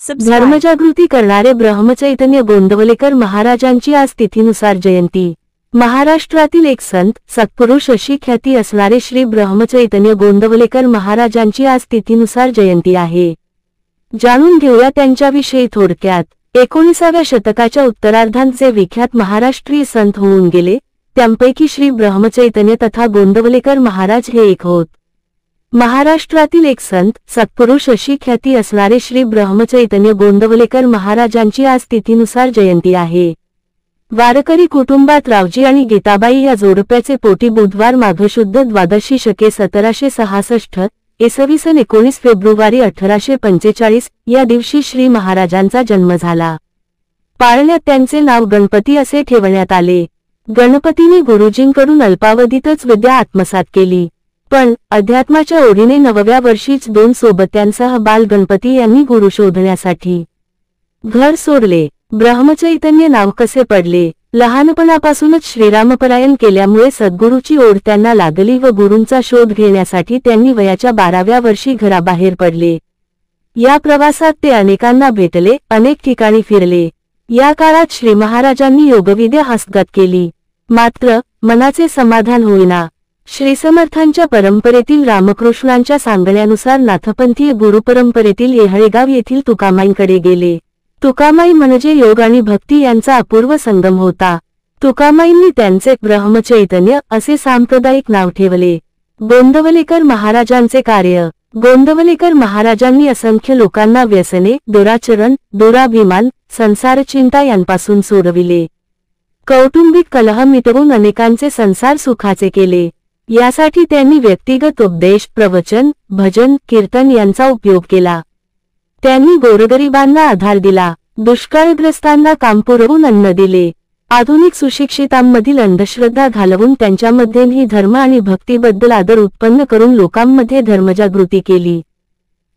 धर्मजागृती करणारे ब्रह्मचैतन्य गोंदवलेकर महाराजांची आज तिथीनुसार जयंती। महाराष्ट्रातील एक संत सत्पुरुष अशी ख्याती असणारे श्री ब्रह्मचैतन्य गोंदवलेकर महाराजांची आज तिथीनुसार जयंती आहे। जाणून घेऊया त्यांच्याविषयी थोडक्यात। 19व्या शतकाच्या उत्तरार्धात जे विख्यात महाराष्ट्रीय संत होऊन गेले त्यांपैकी श्री ब्रह्मचैतन्य तथा गोंदवलेकर महाराज हे एक होत। महाराष्ट्रातील एक संत सत्पुरुष अशी ख्याती असणारे श्री ब्रह्मचैतन्य गोंदवलेकर महाराजांची आज तिथीनुसार जयंती आहे। वारकरी कुटुंबात रावजी आणि गीताबाई या जोडप्याचे पोटी बुधवार माघ शुद्ध द्वादशी शके 1766 इसवी सन 19 फेब्रुवारी 1845 या दिवशी श्री महाराजांचा जन्म झाला। पाळण्यात त्यांचे नाव गणपती असे ठेवण्यात आले। गणपतीने गुरुजींकडून अल्पावधीतच विद्या आत्मसात केली, पण अध्यात्माच्या ओढीने 9व्या वर्षीच 2 सोबत्यांसह बाल गणपती यांनी गुरु शोधण्यासाठी घर सोडले। ब्रह्मचैतन्य नाव कसे पडले? लहानपणापासूनच श्रीरामपरायण केल्यामुळे सद्गुरूची ओढ त्यांना लागली व गुरूंचा शोध घेण्यासाठी त्यांनी वयाच्या 12व्या वर्षी घराबाहेर पडले। या प्रवासात ते अनेकांना भेटले, अनेक ठिकाणी फिरले। या काळात श्री महाराजांनी योगविद्या हस्तगत केली, मात्र मनाचे समाधान होईना। श्री समर्थांच्या परंपरेतील रामकृष्णांच्या सांगण्यानुसार नाथपंथीय गुरुपरंपरेतील येहळेगाव येथील तुकामाईंकडे गेले। तुकामाई म्हणजे योग आणि भक्ती यांचा अपूर्व संगम होता। तुकामाईंनी त्यांचे ब्रह्मचैतन्य असे सांप्रदायिक नाव ठेवले। गोंदवलेकर महाराजांचे कार्य। गोंदवलेकर महाराजांनी असंख्य लोकांना व्यसने, दुराचरण, दुराभिमान, संसारचिंता यांपासून सोडविले। कौटुंबिक कलह मिटवून अनेकांचे संसार सुखाचे केले। यासाठी त्यांनी व्यक्तिगत उपदेश, प्रवचन, भजन, कीर्तन यांचा उपयोग केला। त्यांनी गोरगरिबांना आधार दिला, दुष्काळग्रस्तांना काम पुरवून अन्न दिले। आधुनिक सुशिक्षितांमधील अंधश्रद्धा घालवून त्यांच्यामध्येही धर्म आणि भक्तीबद्दल आदर उत्पन्न करून लोकांमध्ये धर्मजागृती केली।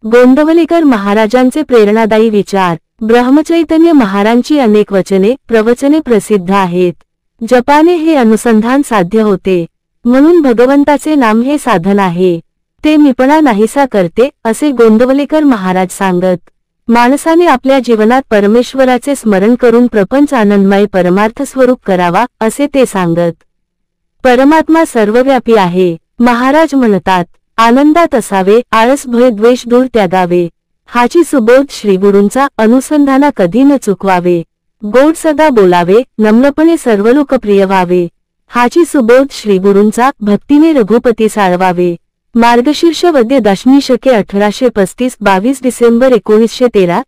गोंदवलेकर महाराजांचे प्रेरणादायी विचार। ब्रह्मचैतन्य महाराजांची अनेक वचने, प्रवचने प्रसिद्ध आहेत। जपाने हे अनुसंधान साध्य होते, म्हणून भगवंताचे नाम हे साधन आहे। ते मीपणा नाहीसा करते असे गोंदवलेकर महाराज सांगत। माणसाने आपल्या जीवनात परमेश्वराचे स्मरण करून प्रपंच आनंदमय परमार्थ स्वरूप करावा असे ते सांगत। परमात्मा सर्वव्यापी आहे। महाराज म्हणतात, आनंदात असावे, आळस भय द्वेष दूर त्यागावे। हाची सुबोध श्रीगुरूंचा, अनुसंधाना कधी न चुकवावे। गोड सदा बोलावे, नम्रपणे सर्व लोकप्रिय व्हावे। हाची सुबोध श्रीगुरूंचा, भक्तीने रघुपती साळवावे। मार्गशीर्ष वद्य दशमी शके 1835 22 डिसेंबर 1913